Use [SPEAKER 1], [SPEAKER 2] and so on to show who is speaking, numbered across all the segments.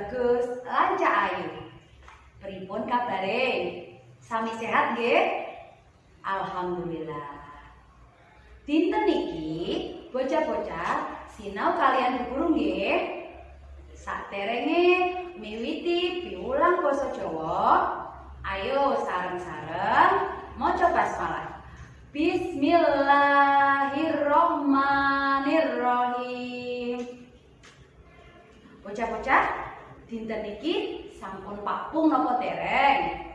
[SPEAKER 1] bagus lan Cak Ayu. Pripun kabare? Sami sehat nggih? Alhamdulillah. Dinten niki bocah-bocah sinau kalian guru nggih. Saderenge miwiti piwulang basa Jawa, ayo sareng-sareng maca basmalah. Bismillahirrahmanirrahim. Bocah-bocah, dinten niki sampun pakpung napa dereng?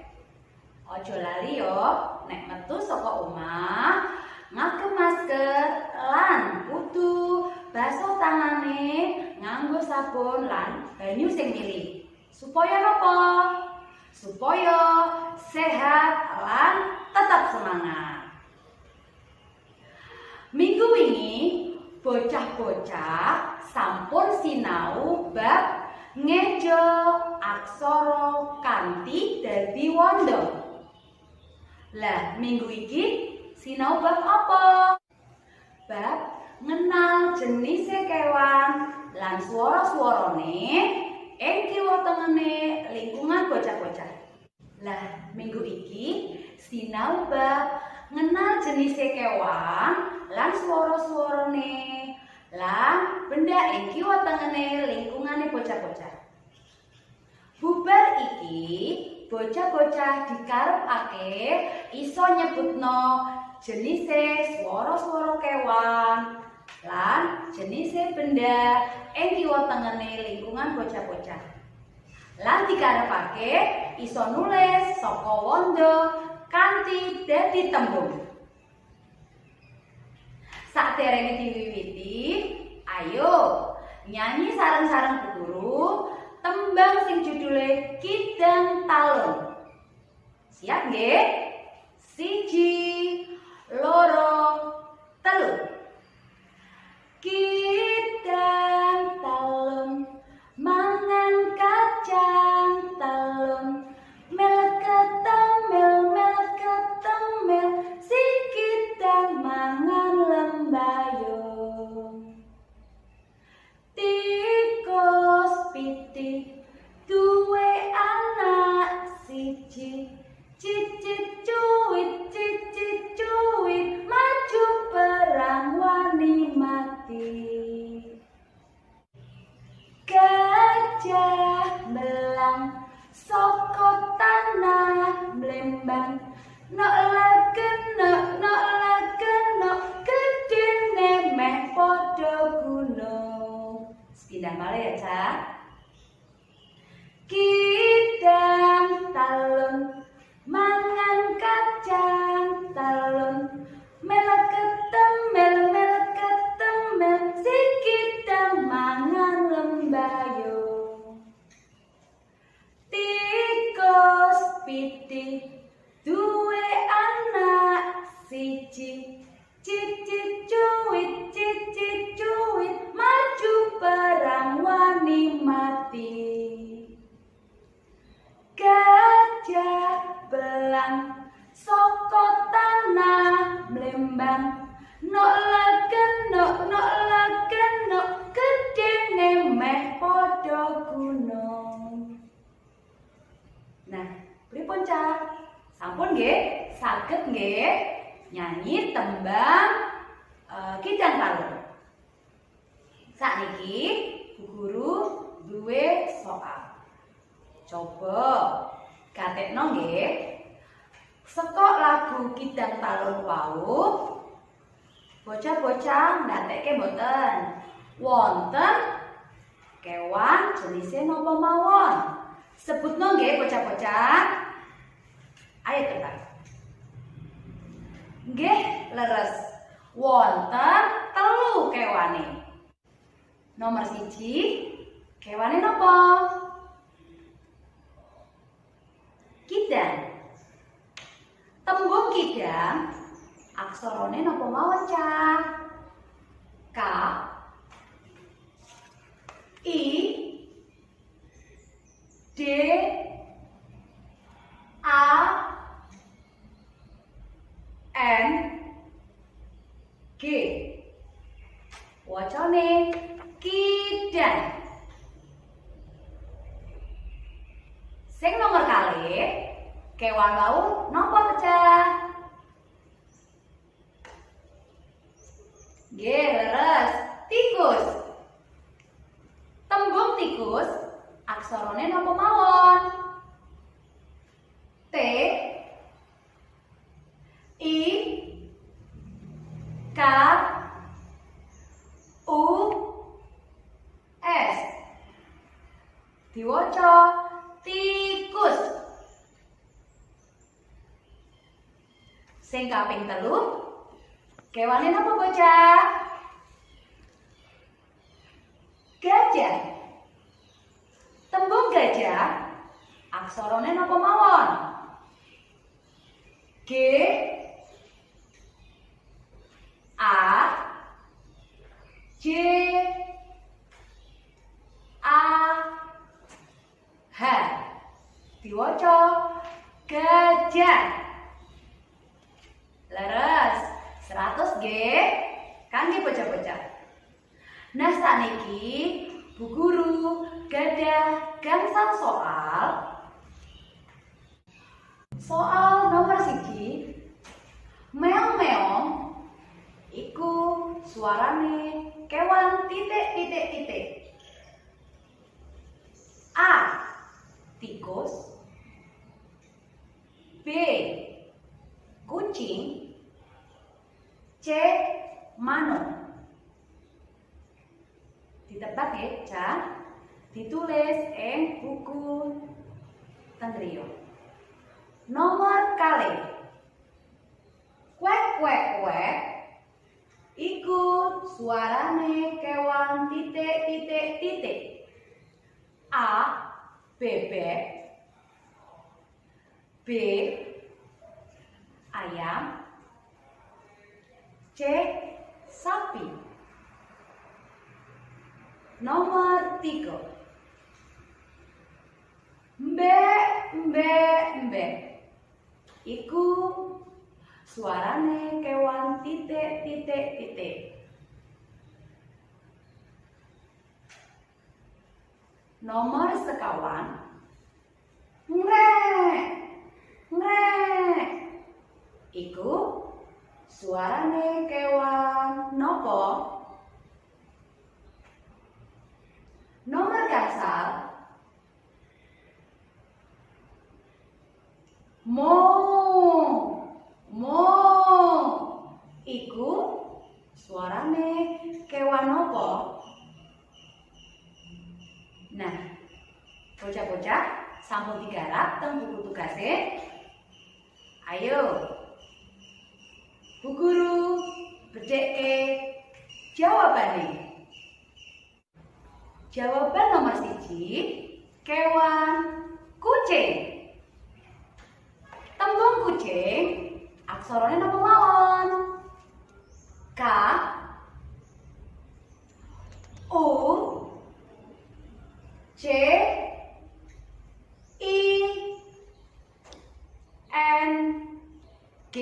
[SPEAKER 1] Aja lali yo, nek metu saka omah, ngagem masker lan kudu basuh tangane nganggo sabun lan banyu sing mili. Supaya napa? Supaya sehat lan tetap semangat. Minggu wingi bocah-bocah sampun sinau bab ngeja aksara kanthi dadi wanda. Lah minggu iki sinau bab apa? Bab ngenal jenise kewan lan swara-swarane ing kiwa tengene lingkungan bocah-bocah. Lah minggu iki sinau bab ngenal jenise kewan lan swara-swarane lan benda ing kiwa tengene lingkungane bocah-bocah. Bubar iki bocah-bocah dikarepake iso nyebutno jenise swara-swara kewan lan jenise benda ing kiwa tengene lingkungan bocah-bocah. Lan dikarepake iso nulis saka wanda kanthi dadi tembung. Saderenge diwiwiti, ayo nyanyi sareng-sareng Bu Guru tembang sing judule Kidang Talun. Siap nggih? 1, 2, 3. Kidang talun mangan kacang talun, mel ketemel si kidang mangan lembayung. Tikus pitik duwe anak siji, cicit cuwit maju perang wani mati. Gajah belang saka tanah mlembang, nok lagen gedene meh padha gunung. Sepindah malih ya, Cak. Kidang talun mangan kacang talun, mel ketemel si kidang mangan lembayung. Tikus pitik duwe anak siji, cicit cuwit maju perang wani mati. Gajah belang saka tanah mlembang, nok lagen gedene meh padha gunung. Nah, pripun Cak? Sampun nggih? Saged nggih nyanyi tembang Kidang Talun. Sakniki Bu Guru duwe soal. Coba gatekno nggih. Saka lagu Kidang Talun wau, bocah-bocah ndatekke mboten wonten kewan jenise napa mawon? Sebutno nggih bocah-bocah. Ayo tebak. Nggih, leres. Wonten 3 kewane. Nomor 1, kewane napa? Kidang. Tembung kidang aksarane napa mawon, Cak? K, I, D, A, N, G. Wacane kidang. Kewan laut nopo pecah? G. Leres. Tikus. Tembung tikus aksorone nopo mawon? T, I, K, U, S. Diwaca tikus. Sing kaping 3, kewane napa bocah? Gajah. Tembung gajah aksorone napa mawon? G, A, J, A, H. Diwaca gajah. Leres. 100 G kangge bocah-bocah. Nah sakniki Bu Guru gadah gangsal soal nomor 1. Meong-meong iku suarane kewan titik. A. Tikus. B. Kucing. C. Manuk. Ditebak ya, Cak. Ditulis ing buku tengriyo. Nomor kali. Kwek iku suarane kewan titik. A. Bebek. B. Ayam. C. Sapi. Nomor 3. Mbek. Iku suarane kewan titik. Nomor 1. Ngrek. Iku suarane kewan nopo? Nomor gangsal. Mo. Iku suarane kewan nopo? Nah, bocah-bocah sampun digarap teng buku tugasnya. Ayo, Bu Guru beceke jawabannya. Jawaban nomor 1, kewan kucing. Tembung kucing aksorane napa mawon? K, U, C, I, N, G.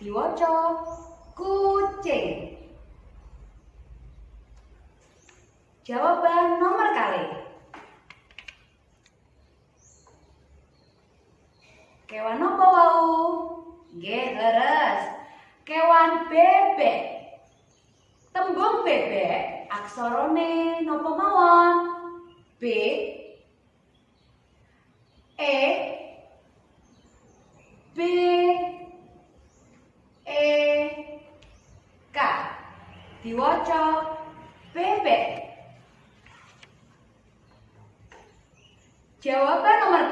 [SPEAKER 1] Diwaca kucing. Jawaban nomor kali. Kewan apa wau? G. Leres. Kewan bebek. Tembung bebek aksorone napa mawon? B, E, B, E, K. Diwaca bebek. Jawaban nomor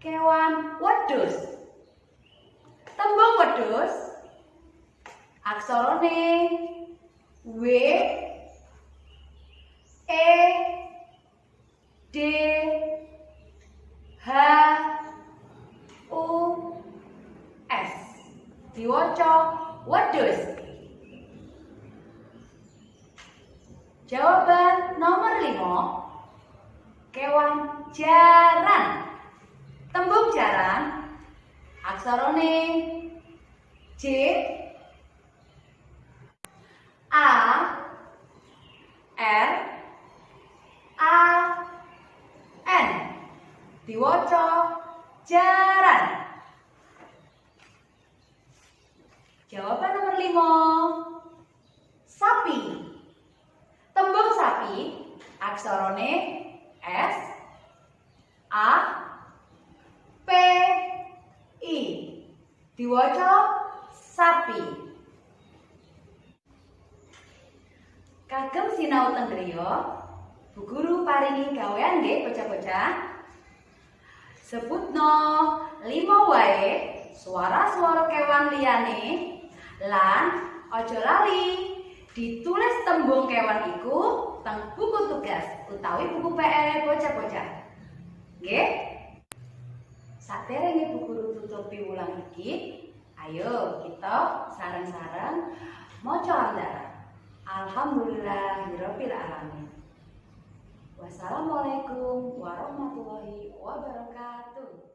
[SPEAKER 1] 3, kewan wedhus. Tembung wedhus aksorane W, E, D, H, U, S. Diwaca wedhus. Jawaban nomor 5, kewan jaran. Tembung jaran aksorane J, A, R, A, N. Diwaca jaran. Jawaban nomor 5. Sapi. Tembung sapi aksarane S A P I. Diwaca sapi. Kagem sinau teng griya, Bu Guru paringi gawean nggih bocah-bocah. Sebutno 5 wae suara-suara kewan liyane lan aja lali ditulis tembung kewan iku teng buku tugas utawi buku PR bocah-bocah. Nggih? Saderenge Bu Guru tutup piwulang iki, ayo kita sareng-sareng maca andharan. Alhamdulillahirabbil alamin. Wassalamualaikum warahmatullahi wabarakatuh.